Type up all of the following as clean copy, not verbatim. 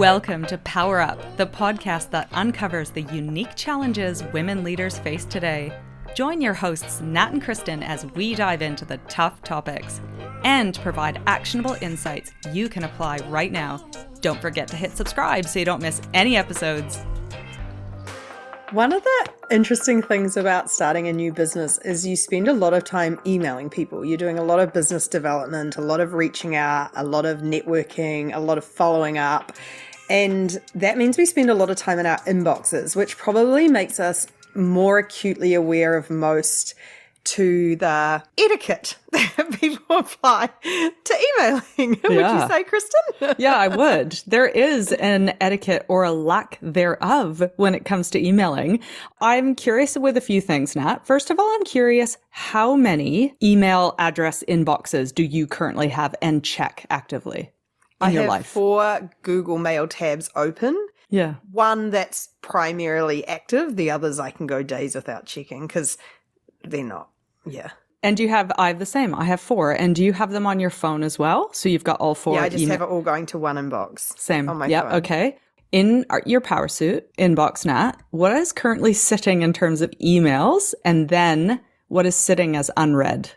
Welcome to Power Up, the podcast that uncovers the unique challenges women leaders face today. Join your hosts, Nat and Kristen, as we dive into the tough topics and provide actionable insights you can apply right now. Don't forget to hit subscribe so you don't miss any episodes. One of the interesting things about starting a new business is you spend a lot of time emailing people. You're doing a lot of business development, a lot of reaching out, a lot of networking, a lot of following up. And that means we spend a lot of time in our inboxes, which probably makes us more acutely aware of most to the etiquette that people apply to emailing. Would you say, Kristen? Yeah, I would. There is an etiquette or a lack thereof when it comes to emailing. I'm curious with a few things, Nat. First of all, I'm curious, how many email address inboxes do you currently have and check actively in your life? I have 4 Google Mail tabs open. Yeah. One that's primarily active. The others I can go days without checking because they're not. Yeah. And I have the same. I have 4. And do you have them on your phone as well? So you've got all 4. Yeah, I just have it all going to one inbox. Same. On my yeah. phone. Okay. In your Power Suit inbox, Nat, what is currently sitting in terms of emails? And then what is sitting as unread?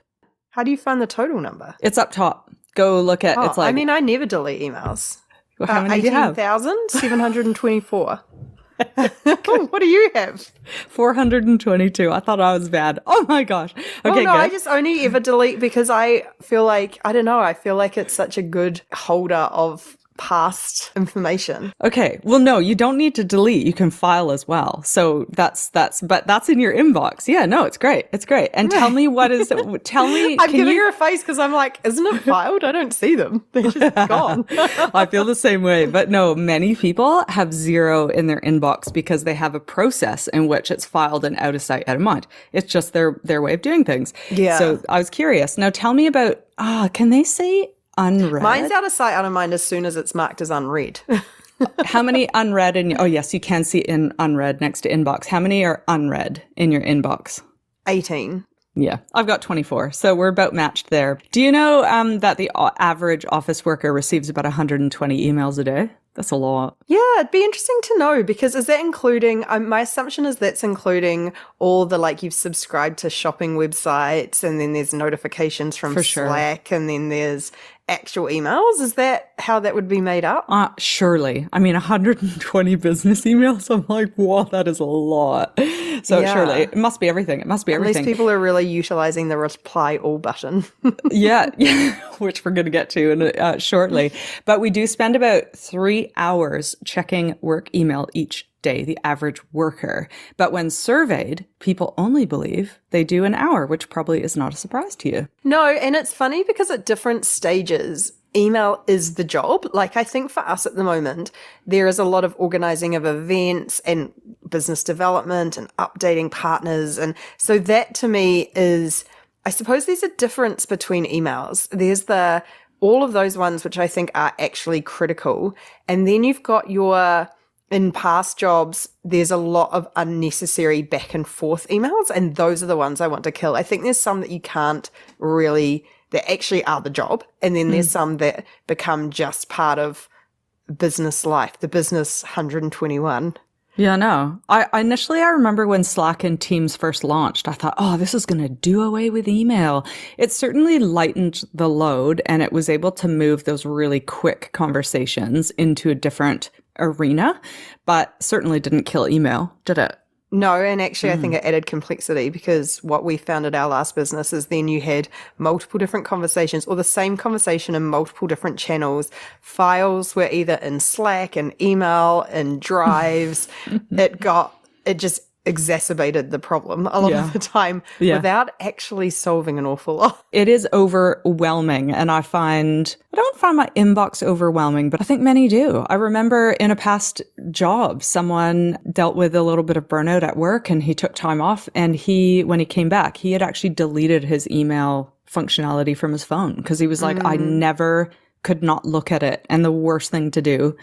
How do you find the total number? It's up top. Go look at it's like. I mean, I never delete emails. How many do you have? 18,724. What do you have? 422. I thought I was bad. Oh my gosh. Okay, no, good. I just only ever delete because I feel like, I don't know, I feel like it's such a good holder of past information. Okay. Well, no, you don't need to delete. You can file as well. So but that's in your inbox. Yeah, no, it's great. It's great. And tell me tell me. I'm giving her a face because I'm like, isn't it filed? I don't see them. They're just gone. I feel the same way. But no, many people have 0 in their inbox because they have a process in which it's filed and out of sight, out of mind. It's just their way of doing things. Yeah. So I was curious. Now tell me about, can they say unread? Mine's out of sight, out of mind as soon as it's marked as unread. How many unread oh yes, you can see in unread next to inbox. How many are unread in your inbox? 18. Yeah, I've got 24. So we're about matched there. Do you know that the average office worker receives about 120 emails a day? That's a lot. Yeah, it'd be interesting to know because is that including, my assumption is that's including all the, you've subscribed to shopping websites and then there's notifications from Slack and then there's actual emails. Is that how that would be made up? Surely. I mean, 120 business emails. I'm like, wow, that is a lot. So surely it must be everything. It must be everything. These people are really utilizing the reply all button. yeah, which we're going to get to shortly. But we do spend about 3 hours checking work email each day, the average worker. But when surveyed, people only believe they do an hour, which probably is not a surprise to you. No, and it's funny because at different stages, email is the job. I think for us at the moment, there is a lot of organizing of events and business development and updating partners. And so that to me is, I suppose there's a difference between emails. There's all of those ones which I think are actually critical. And then you've got in past jobs, there's a lot of unnecessary back and forth emails, and those are the ones I want to kill. I think there's some that you can't really, that actually are the job, and then there's some that become just part of business life, the business 121. Yeah, no. I remember when Slack and Teams first launched, I thought, this is going to do away with email. It certainly lightened the load, and it was able to move those really quick conversations into a different arena, but certainly didn't kill email, did it? No, and actually I think it added complexity because what we found at our last business is then you had multiple different conversations or the same conversation in multiple different channels. Files were either in Slack and email and drives. It just exacerbated the problem a lot of the time without actually solving an awful lot. It is overwhelming, and I don't find my inbox overwhelming, but I think many do. I remember in a past job, someone dealt with a little bit of burnout at work and he took time off, and when he came back, he had actually deleted his email functionality from his phone because he was like, I never could not look at it. And the worst thing to do,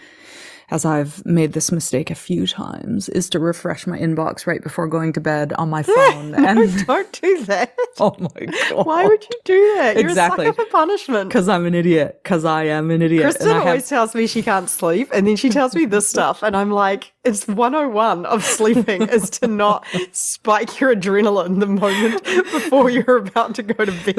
as I've made this mistake a few times, is to refresh my inbox right before going to bed on my phone. And don't do that. Oh my God. Why would you do that? You're Exactly. a sucker for punishment. Because I'm an idiot. Because I am an idiot. Kristen And I always tells me she can't sleep, and then she tells me this stuff, and I'm like, it's 101 of sleeping is to not spike your adrenaline the moment before you're about to go to bed.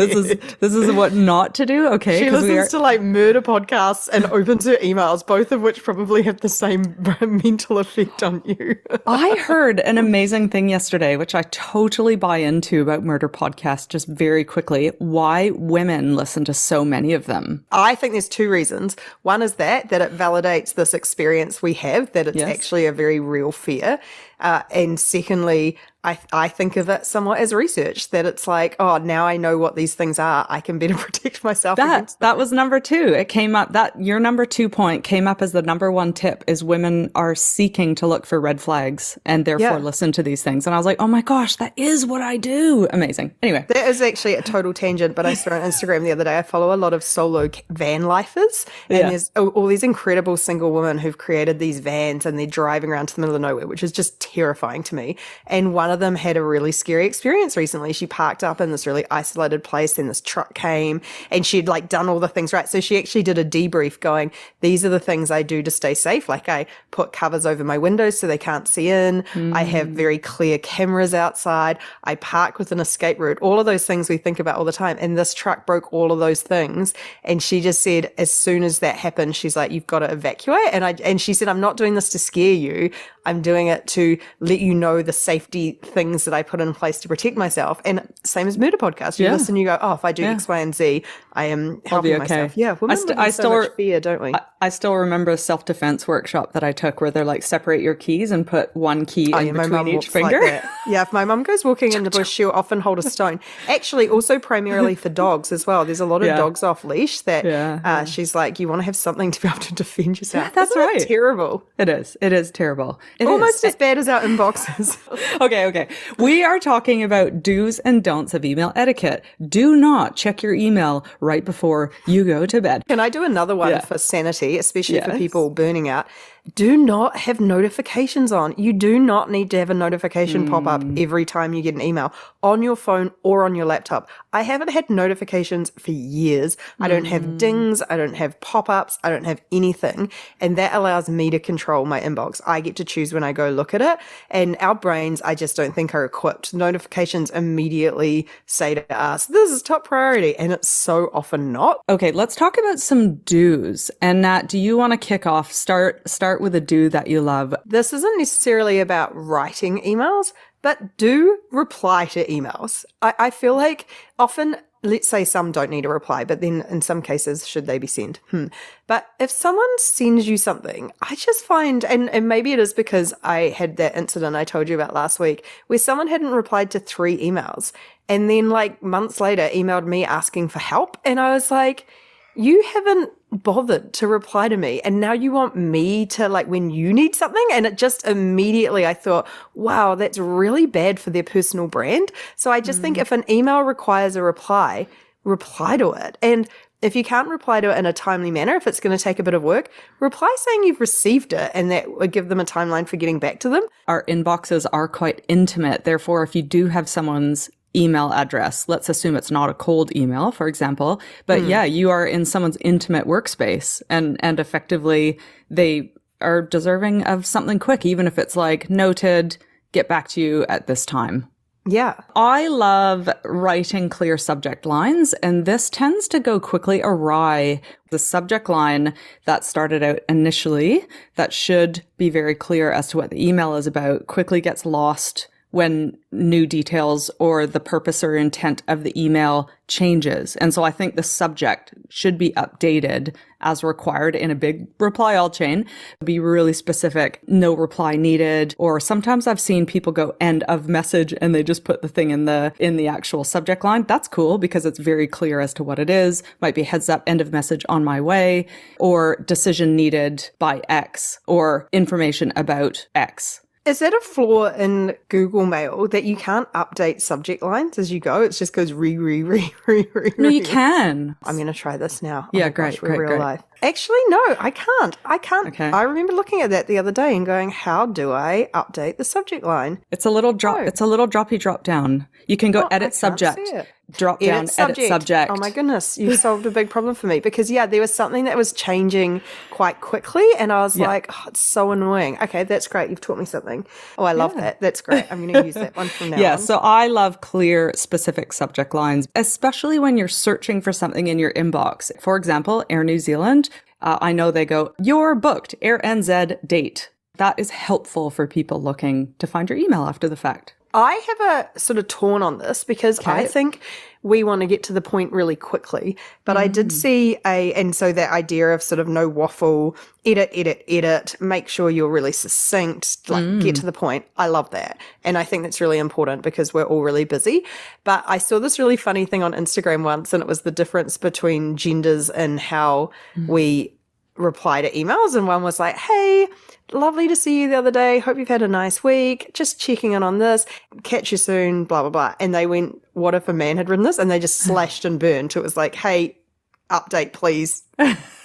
This is what not to do. Okay. She 'cause we listens are- to like murder podcasts and opens her emails, both of which probably have the same mental effect on you. I heard an amazing thing yesterday, which I totally buy into about murder podcasts, just very quickly, why women listen to so many of them. I think there's two reasons. One is that it validates this experience we have, that it's Yes. actually a very real fear. And secondly, I think of it somewhat as research, that it's like, oh, now I know what these things are. I can better protect myself against That was number 2. It came up that your number 2 point came up as the number 1 tip is women are seeking to look for red flags and therefore listen to these things. And I was like, oh my gosh, that is what I do. Amazing. Anyway. That is actually a total tangent, but I saw on Instagram the other day, I follow a lot of solo van lifers, and there's all these incredible single women who've created these vans and they're driving around to the middle of nowhere, which is just terrifying to me. And one of them had a really scary experience recently. She parked up in this really isolated place and this truck came and she'd like done all the things right. So she actually did a debrief going, these are the things I do to stay safe. Like I put covers over my windows so they can't see in. I have very clear cameras outside. I park with an escape route. All of those things we think about all the time. And this truck broke all of those things. And she just said, as soon as that happened, she's like, you've got to evacuate. And she said, I'm not doing this to scare you. I'm doing it to let you know the safety things that I put in place to protect myself. And same as murder podcast. You listen, you go, oh, if I do X, Y, and Z, I am helping myself. Yeah, women live in so much fear, don't we? I still remember a self-defense workshop that I took where they're like, separate your keys and put one key in between each finger. Like yeah, if my mum goes walking in the bush, she'll often hold a stone. Actually, also primarily for dogs as well. There's a lot of dogs off leash that she's like, you want to have something to be able to defend yourself. Yeah, that's Isn't right. That terrible. It is. It is terrible. Almost as bad as our inboxes. Okay. We are talking about do's and don'ts of email etiquette. Do not check your email right before you go to bed. Can I do another one for sanity, especially for people burning out? Do not have notifications on. You do not need to have a notification pop up every time you get an email on your phone or on your laptop. I haven't had notifications for years. I don't have dings. I don't have pop-ups. I don't have anything. And that allows me to control my inbox. I get to choose when I go look at it. And our brains, I just don't think are equipped. Notifications immediately say to us, this is top priority. And it's so often not. Okay, let's talk about some do's. And Nat, do you want to kick off? Start with a do that you love. This isn't necessarily about writing emails, but do reply to emails. I feel like often, let's say some don't need a reply, but then in some cases, should they be sent? But if someone sends you something, I just find, and maybe it is because I had that incident I told you about last week, where someone hadn't replied to 3 emails and then like months later emailed me asking for help. And I was like, you haven't bothered to reply to me. And now you want me to like when you need something. And it just immediately I thought, wow, that's really bad for their personal brand. So I just think if an email requires a reply to it. And if you can't reply to it in a timely manner, if it's going to take a bit of work, reply saying you've received it and that would give them a timeline for getting back to them. Our inboxes are quite intimate. Therefore, if you do have someone's email address, let's assume it's not a cold email, for example, but you are in someone's intimate workspace and effectively they are deserving of something quick, even if it's like noted, get back to you at this time. Yeah. I love writing clear subject lines, and this tends to go quickly awry. The subject line that started out initially, that should be very clear as to what the email is about, quickly gets lost when new details or the purpose or intent of the email changes. And so I think the subject should be updated as required in a big reply all chain. Be really specific, no reply needed. Or sometimes I've seen people go end of message and they just put the thing in the actual subject line. That's cool because it's very clear as to what it is. Might be heads up, end of message on my way, or decision needed by X, or information about X. Is that a flaw in Google Mail that you can't update subject lines as you go? It just goes re. No, you can. I'm going to try this now. Yeah, my great, gosh, we're great, real great. life. Actually, no, I can't. Okay. I remember looking at that the other day and going, how do I update the subject line? It's a little drop. It's a little drop down. You can go edit subject, drop down, edit subject. Oh my goodness, you solved a big problem for me because there was something that was changing quite quickly, and I was like, oh, it's so annoying. Okay, that's great. You've taught me something. Oh, I love that. That's great. I'm going to use that one from now on. So I love clear, specific subject lines, especially when you're searching for something in your inbox. For example, Air New Zealand. I know they go, you're booked, Air NZ date. That is helpful for people looking to find your email after the fact. I have a sort of torn on this because I think we want to get to the point really quickly. But I did see and so that idea of sort of no waffle, edit, make sure you're really succinct, like get to the point. I love that. And I think that's really important because we're all really busy. But I saw this really funny thing on Instagram once, and it was the difference between genders and how we reply to emails. And one was like, hey, lovely to see you the other day. Hope you've had a nice week. Just checking in on this. Catch you soon, blah, blah, blah. And they went, what if a man had written this? And they just slashed and burned. It was like, hey, update, please,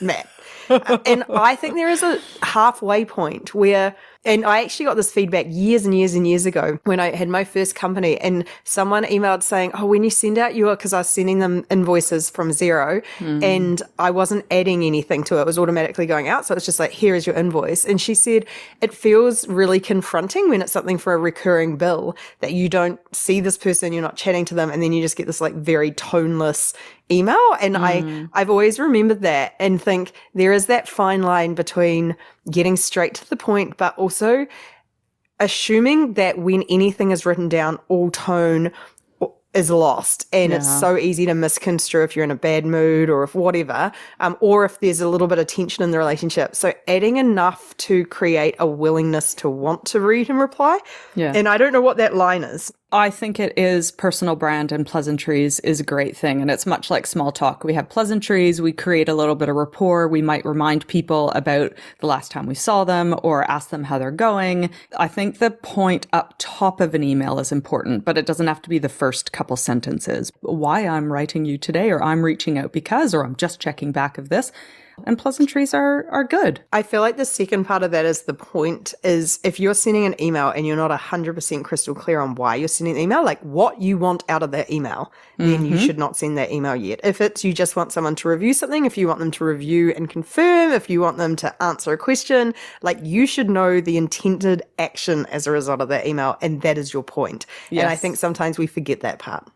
Matt. And I think there is a halfway point where, and I actually got this feedback years and years and years ago when I had my first company, and someone emailed saying, oh, when you send out because I was sending them invoices from Xero and I wasn't adding anything to it. It was automatically going out. So it's just like, here is your invoice. And she said, it feels really confronting when it's something for a recurring bill that you don't see this person, you're not chatting to them, and then you just get this like very toneless email. And I've always remembered that and think there is that fine line between getting straight to the point, but also assuming that when anything is written down, all tone is lost, and it's so easy to misconstrue if you're in a bad mood or if whatever, or if there's a little bit of tension in the relationship. So adding enough to create a willingness to want to read and reply. Yeah. And I don't know what that line is. I think it is personal brand, and pleasantries is a great thing. And it's much like small talk. We have pleasantries. We create a little bit of rapport. We might remind people about the last time we saw them or ask them how they're going. I think the point up top of an email is important, but it doesn't have to be the first couple sentences. Why I'm writing you today, or I'm reaching out because, or I'm just checking back of this. And pleasantries are good. I feel like the second part of that is the point is if you're sending an email and you're not 100% crystal clear on why you're sending an email, like what you want out of that email, then you should not send that email yet. If it's you just want someone to review something, if you want them to review and confirm, if you want them to answer a question, like you should know the intended action as a result of that email, and that is your point. Yes. And I think sometimes we forget that part.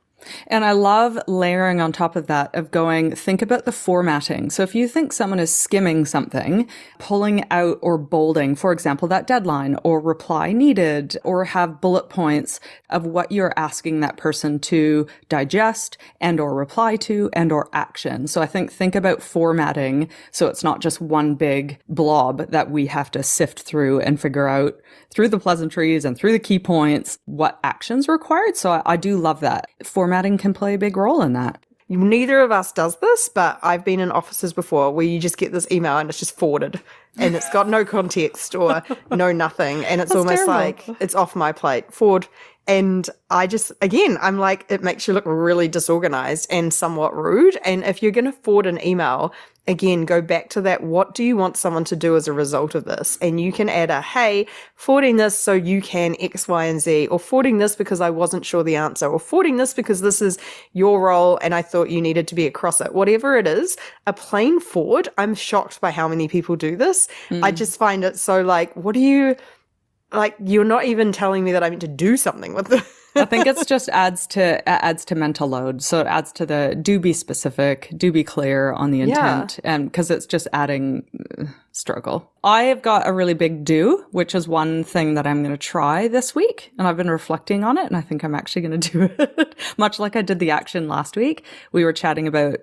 And I love layering on top of that of going, think about the formatting. So if you think someone is skimming something, pulling out or bolding, for example, that deadline or reply needed, or have bullet points of what you're asking that person to digest and or reply to and or action. So I think about formatting so it's not just one big blob that we have to sift through and figure out through the pleasantries and through the key points what actions required. So I do love that. Formatting can play a big role in that. Neither of us does this, but I've been in offices before where you just get this email and it's just forwarded and it's got no context or no nothing. And it's almost terrible. Like it's off my plate, forward. And I just, again, I'm like, it makes you look really disorganized and somewhat rude. And if you're going to forward an email, again, go back to that. What do you want someone to do as a result of this? And you can add a, hey, forwarding this so you can X, Y, and Z, or forwarding this because I wasn't sure the answer, or forwarding this because this is your role and I thought you needed to be across it. Whatever it is, a plain forward. I'm shocked by how many people do this. I just find it so like, what do you... Like, you're not even telling me that I meant to do something with it. I think it's just adds to mental load. So it adds to the do be specific, do be clear on the intent, and because it's just adding struggle. I have got a really big do, which is one thing that I'm going to try this week. And I've been reflecting on it, and I think I'm actually going to do it. Much like I did the action last week. We were chatting about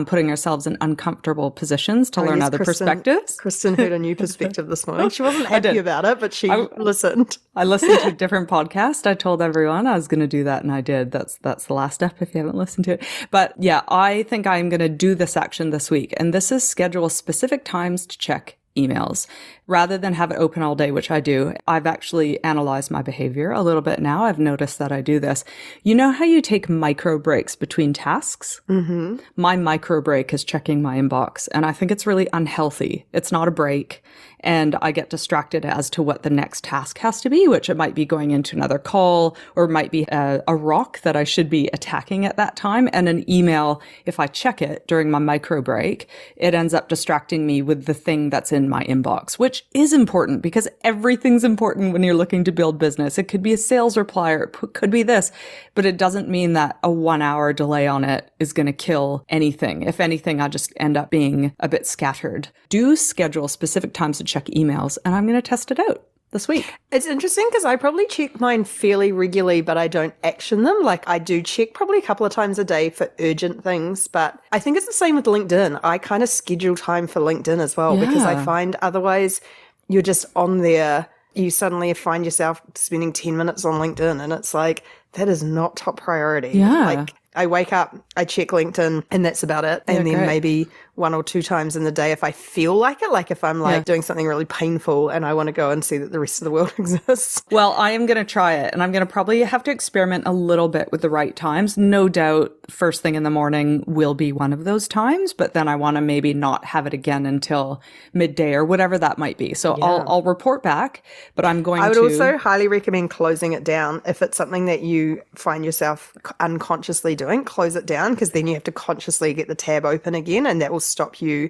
putting ourselves in uncomfortable positions to learn other perspectives. Kristen heard a new perspective this morning. She wasn't happy about it, but she listened. I listened to a different podcast. I told everyone I was going to do that, and I did. That's the last step if you haven't listened to it. But yeah, I think I'm going to do this action this week. And this is schedule specific times to check emails. rather than have it open all day, which I do, I've actually analyzed my behavior a little bit now. I've noticed that I do this. You know how you take micro breaks between tasks? Mm-hmm. My micro break is checking my inbox, and I think it's really unhealthy. It's not a break. And I get distracted as to what the next task has to be, which it might be going into another call, or it might be a rock that I should be attacking at that time. And an email, if I check it during my micro break, it ends up distracting me with the thing that's in my inbox, which is important because everything's important when you're looking to build business. It could be a sales reply, or it could be this, but it doesn't mean that a 1 hour delay on it is going to kill anything. If anything, I just end up being a bit scattered. Do schedule specific times to check emails, and I'm going to test it out this week. It's interesting because I probably check mine fairly regularly, but I don't action them. Like I do check probably a couple of times a day for urgent things, but I think it's the same with LinkedIn. I kind of schedule time for LinkedIn as well because I find otherwise you're just on there. You suddenly find yourself spending 10 minutes on LinkedIn and it's like, that is not top priority. Yeah. Like I wake up, I check LinkedIn, and that's about it. And then maybe 1 or 2 times in the day if I feel like it, like if I'm like doing something really painful and I want to go and see that the rest of the world exists. Well, I am going to try it, and I'm going to probably have to experiment a little bit with the right times. No doubt first thing in the morning will be one of those times, but then I want to maybe not have it again until midday or whatever that might be. So I'll report back, but I would also highly recommend closing it down. If it's something that you find yourself unconsciously doing, close it down, because then you have to consciously get the tab open again, and that will stop you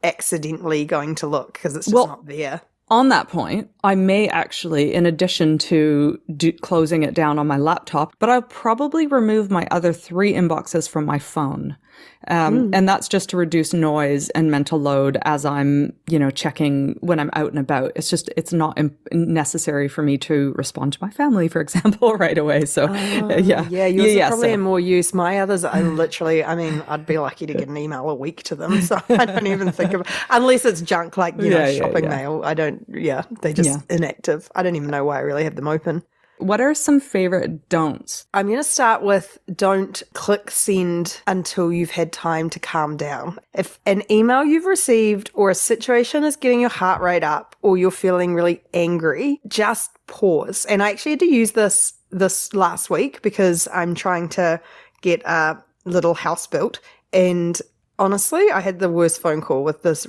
accidentally going to look because it's just not there. On that point, I may actually, in addition to closing it down on my laptop, but I'll probably remove my other 3 inboxes from my phone. And that's just to reduce noise and mental load as I'm, checking when I'm out and about. It's not necessary for me to respond to my family, for example, right away. So, yours are probably in more use. My others, I'd be lucky to get an email a week to them. So I don't even think of it, unless it's junk like, shopping mail. They're just inactive. I don't even know why I really have them open. What are some favorite don'ts? I'm going to start with don't click send until you've had time to calm down. If an email you've received or a situation is getting your heart rate up or you're feeling really angry, just pause. And I actually had to use this last week because I'm trying to get a little house built, and honestly, I had the worst phone call with this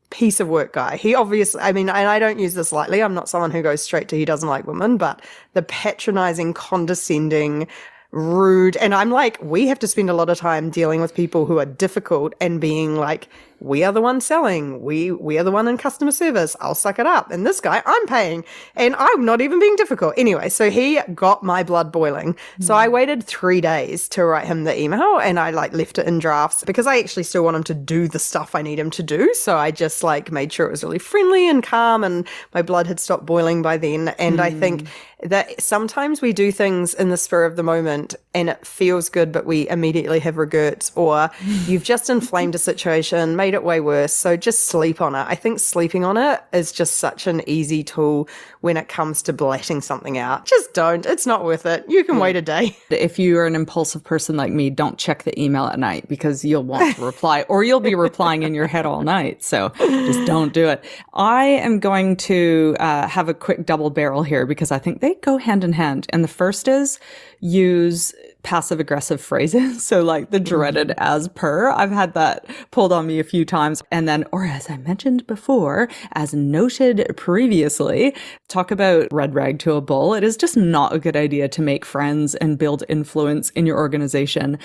piece of work guy. He obviously, and I don't use this lightly. I'm not someone who goes straight to he doesn't like women, but the patronizing, condescending, rude. And I'm like, we have to spend a lot of time dealing with people who are difficult and being like, we are the one selling. We are the one in customer service. I'll suck it up. And this guy, I'm paying. And I'm not even being difficult. Anyway, so he got my blood boiling. So I waited 3 days to write him the email, and I left it in drafts because I actually still want him to do the stuff I need him to do. So I just made sure it was really friendly and calm, and my blood had stopped boiling by then. And I think that sometimes we do things in the spur of the moment and it feels good, but we immediately have regrets, or you've just inflamed a situation, made it way worse. So just sleep on it. I think sleeping on it is just such an easy tool when it comes to blatting something out. Just don't. It's not worth it. You can wait a day. If you're an impulsive person like me, don't check the email at night because you'll want to reply, or you'll be replying in your head all night. So just don't do it. I am going to have a quick double barrel here because I think they go hand in hand. And the first is use passive aggressive phrases. So the dreaded as per. I've had that pulled on me a few times. And then, or as I mentioned before, as noted previously, talk about red rag to a bull. It is just not a good idea to make friends and build influence in your organization.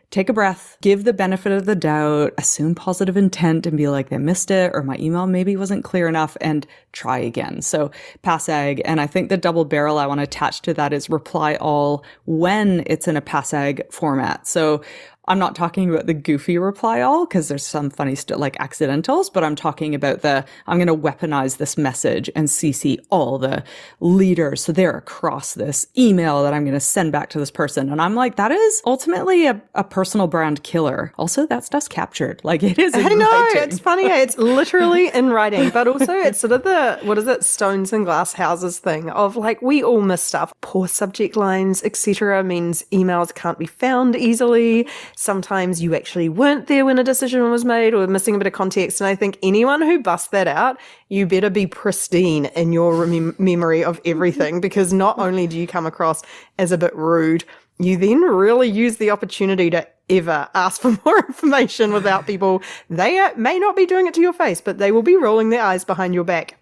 Take a breath, give the benefit of the doubt, assume positive intent and be like, they missed it, or my email maybe wasn't clear enough, and try again. So pass ag. And I think the double barrel I want to attach to that is reply all when it's in a pass ag format. So I'm not talking about the goofy reply all because there's some funny stuff like accidentals, but I'm talking about I'm going to weaponize this message and CC all the leaders. So they're across this email that I'm going to send back to this person. And I'm like, that is ultimately a personal brand killer. Also, that stuff's captured. It is in writing. I know, it's funny. It's literally in writing, but also it's sort of stones and glass houses thing of we all miss stuff. Poor subject lines, etc. means emails can't be found easily. Sometimes you actually weren't there when a decision was made or missing a bit of context. And I think anyone who busts that out, you better be pristine in your memory of everything, because not only do you come across as a bit rude, you then really use the opportunity to ever ask for more information without people. They may not be doing it to your face, but they will be rolling their eyes behind your back.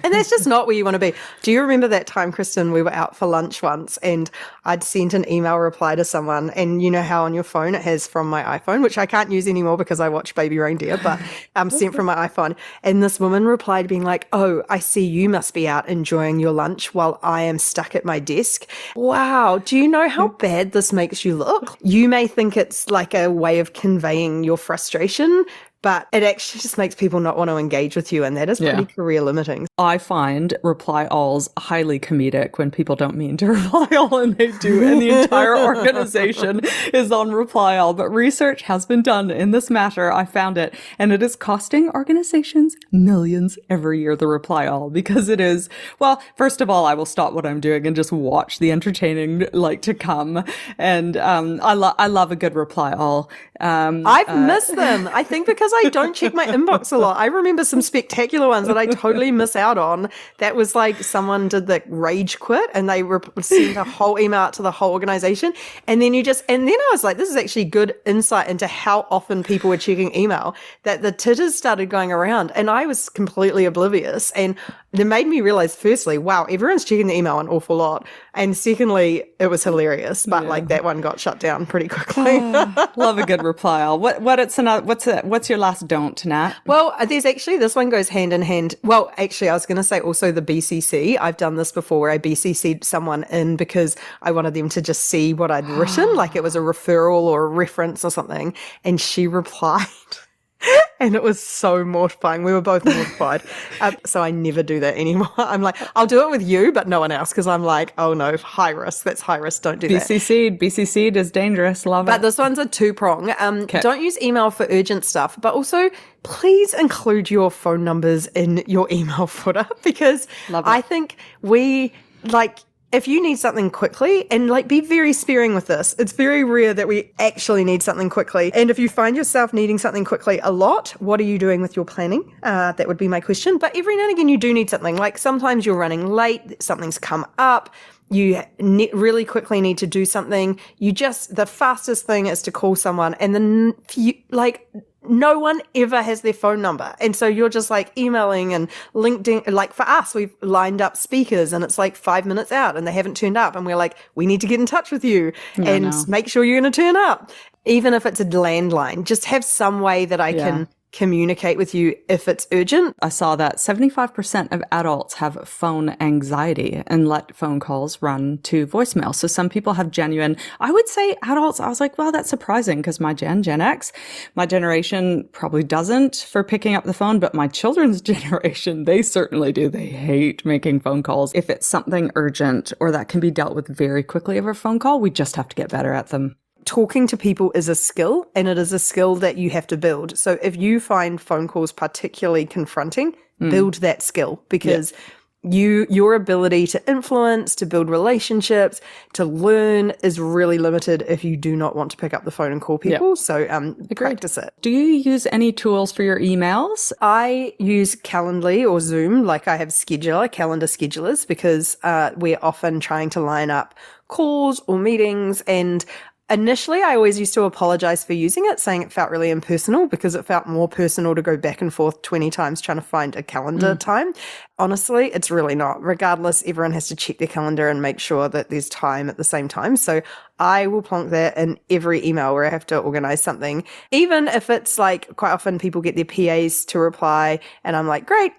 And that's just not where you want to be. Do you remember that time, Kristen, we were out for lunch once and I'd sent an email reply to someone, and you know how on your phone it has from my iPhone, which I can't use anymore because I watch Baby Reindeer, but sent from my iPhone. And this woman replied being like, "Oh, I see you must be out enjoying your lunch while I am stuck at my desk." Wow. Do you know how bad this makes you look? You may think it's like a way of conveying your frustration, but it actually just makes people not want to engage with you, and that is pretty career limiting. I find reply alls highly comedic when people don't mean to reply all and they do, and the entire organization is on reply all. But research has been done in this matter. I found it, and it is costing organizations millions every year, the reply all, because it is, well, first of all, I will stop what I'm doing and just watch the entertaining to come. And I love a good reply all. I've missed them. I think because I don't check my inbox a lot. I remember some spectacular ones that I totally miss out on. That was like someone did the rage quit and they sent a whole email out to the whole organization. And then I was like, this is actually good insight into how often people were checking email, that the titters started going around and I was completely oblivious. And it made me realize, firstly, wow, everyone's checking the email an awful lot. And secondly, it was hilarious, but that one got shut down pretty quickly. Love a good reply all. What's your last don't, Nat? Well, there's actually, this one goes hand in hand. Well, actually, I was going to say also the BCC. I've done this before where I BCC'd someone in because I wanted them to just see what I'd written, like it was a referral or a reference or something. And she replied. And it was so mortifying. We were both mortified. So I never do that anymore. I'm like, I'll do it with you, but no one else. Because I'm like, oh no, high risk. That's high risk. Don't do that. BCC'd is dangerous. Love it. But this one's a two-prong. Don't use email for urgent stuff, but also please include your phone numbers in your email footer, because I think if you need something quickly, and be very sparing with this. It's very rare that we actually need something quickly. And if you find yourself needing something quickly a lot, what are you doing with your planning? That would be my question. But every now and again, you do need something. Like sometimes you're running late, something's come up, you really quickly need to do something. The fastest thing is to call someone, and then no one ever has their phone number. And so you're just emailing and LinkedIn. For us, we've lined up speakers and it's 5 minutes out and they haven't turned up. And we're like, we need to get in touch with you and make sure you're going to turn up. Even if it's a landline, just have some way that I can communicate with you if it's urgent. I saw that 75% of adults have phone anxiety and let phone calls run to voicemail. So some people have genuine, I would say adults, I was like, well, that's surprising because my Gen X, my generation probably doesn't for picking up the phone, but my children's generation, they certainly do. They hate making phone calls. If it's something urgent or that can be dealt with very quickly over a phone call, we just have to get better at them. Talking to people is a skill, and it is a skill that you have to build. So if you find phone calls particularly confronting, build that skill, because your ability to influence, to build relationships, to learn is really limited if you do not want to pick up the phone and call people. So practice it. Do you use any tools for your emails? I use Calendly or Zoom. I have calendar schedulers, because we're often trying to line up calls or meetings. And initially, I always used to apologize for using it, saying it felt really impersonal, because it felt more personal to go back and forth 20 times trying to find a calendar time. Honestly, it's really not. Regardless, everyone has to check their calendar and make sure that there's time at the same time. So I will plonk that in every email where I have to organize something. Even if it's quite often people get their PAs to reply and I'm like, great,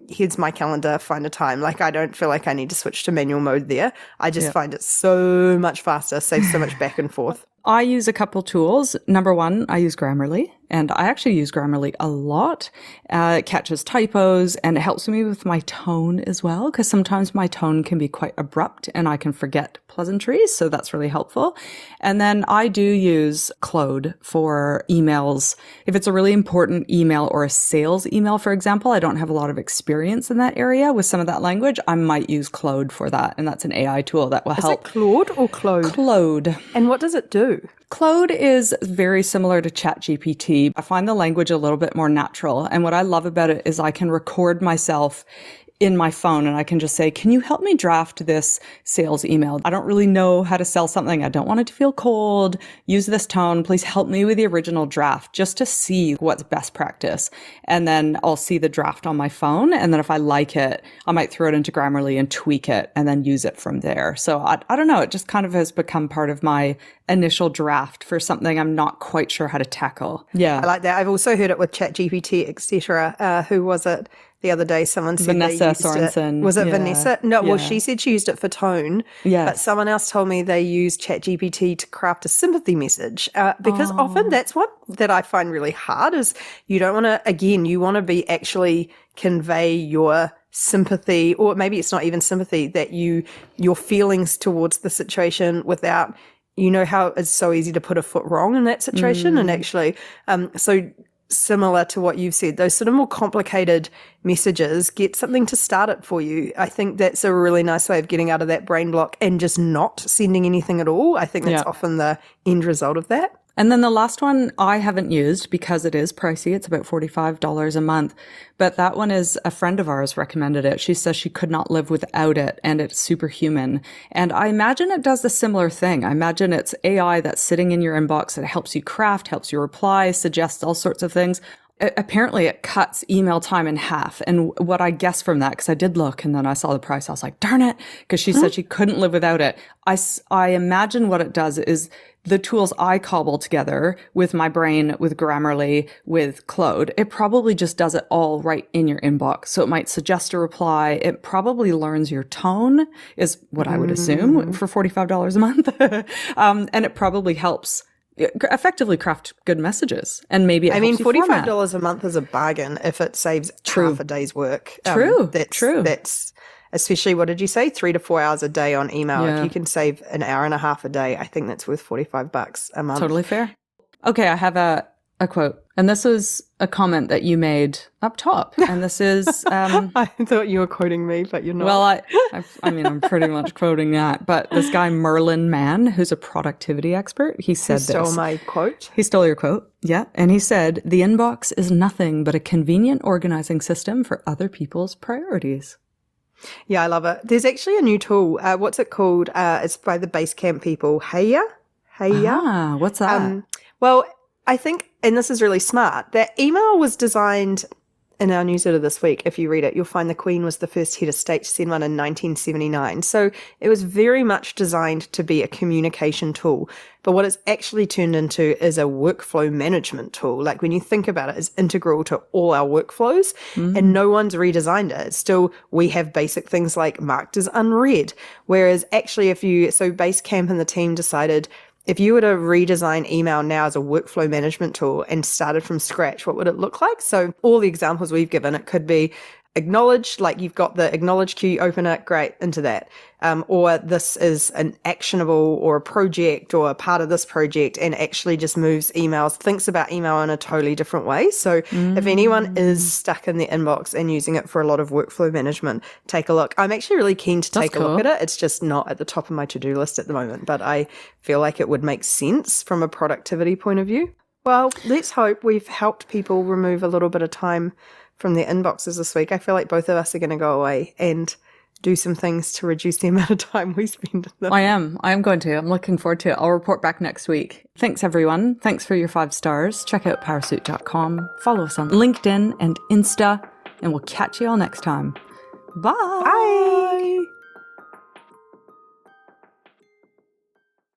here's my calendar, find a time. I don't feel like I need to switch to manual mode there. I just find it so much faster, saves so much back and forth. I use a couple tools. Number one, I use Grammarly, And I actually use Grammarly a lot. It catches typos and it helps me with my tone as well, because sometimes my tone can be quite abrupt and I can forget pleasantries. So that's really helpful. And then I do use Claude for emails. If it's a really important email or a sales email, for example, I don't have a lot of experience in that area with some of that language, I might use Claude for that. And that's an AI tool that will help. Is it Claude or Claude? Claude. And what does it do? Claude is very similar to ChatGPT. I find the language a little bit more natural. And what I love about it is I can record myself in my phone and I can just say, can you help me draft this sales email? I don't really know how to sell something. I don't want it to feel cold. Use this tone. Please help me with the original draft just to see what's best practice. And then I'll see the draft on my phone. And then if I like it, I might throw it into Grammarly and tweak it and then use it from there. So I don't know. It just kind of has become part of my initial draft for something I'm not quite sure how to tackle. Yeah. I like that. I've also heard it with ChatGPT, etc. Who was it? The other day, someone said Vanessa Sorensen. Was it Yeah. Vanessa? No, Yeah. well, she said she used it for tone. Yes. But someone else told me they used ChatGPT to craft a sympathy message. Because often that's what that I find really hard is you don't want to, again, you want to be actually convey your sympathy, or maybe it's not even sympathy, that your feelings towards the situation without, you know how it's so easy to put a foot wrong in that situation. And actually, so similar to what you've said, those sort of more complicated messages, get something to start it for you. I think that's a really nice way of getting out of that brain block and just not sending anything at all. I think that's often the end result of that. And then the last one I haven't used because it is pricey. It's about $45 a month. But that one is a friend of ours recommended it. She says she could not live without it and it's superhuman. And I imagine it does a similar thing. I imagine it's AI that's sitting in your inbox that helps you craft, helps you reply, suggests all sorts of things. Apparently it cuts email time in half. And what I guess from that, because I did look and then I saw the price, I was like, darn it, because she said she couldn't live without it. I imagine what it does is the tools I cobble together with my brain, with Grammarly, with Claude, it probably just does it all right in your inbox. So it might suggest a reply. It probably learns your tone, is what I would assume, for $45 a month. And it probably helps effectively craft good messages. And maybe it helps you format. $45 a month is a bargain if it saves half a day's work. True. That's especially, what did you say? 3 to 4 hours a day on email. Yeah. If you can save an hour and a half a day, I think that's worth $45 a month. Totally fair. Okay, I have a quote. And this is a comment that you made up top. And this is... I thought you were quoting me, but you're not. Well, I mean, I'm pretty much quoting that. But this guy, Merlin Mann, who's a productivity expert, he said this. He stole my quote. He stole your quote. Yeah. And he said, the inbox is nothing but a convenient organizing system for other people's priorities. Yeah, I love it. There's actually a new tool. What's it called? It's by the Basecamp people. Heya? Ah, what's that? Well, I think, and this is really smart, that email was designed in our newsletter this week. If you read it, you'll find the Queen was the first head of state to send one in 1979. So it was very much designed to be a communication tool. But what it's actually turned into is a workflow management tool. Like when you think about it, it's integral to all our workflows and no one's redesigned it. It's still, we have basic things like marked as unread. Whereas actually so Basecamp and the team decided, if you were to redesign email now as a workflow management tool and started from scratch, what would it look like? So all the examples we've given, it could be acknowledge, like you've got the acknowledge queue, open it, great, into that. Or this is an actionable or a project or a part of this project and actually just moves emails, thinks about email in a totally different way. So if anyone is stuck in the inbox and using it for a lot of workflow management, take a look. I'm actually really keen to take a look at it. It's just not at the top of my to-do list at the moment, but I feel like it would make sense from a productivity point of view. Well, let's hope we've helped people remove a little bit of time from their inboxes this week. I feel like both of us are going to go away and do some things to reduce the amount of time we spend in them. I am going to. I'm looking forward to it. I'll report back next week. Thanks, everyone. Thanks for your 5 stars. Check out powersuit.com. Follow us on LinkedIn and Insta, and we'll catch you all next time. Bye. Bye.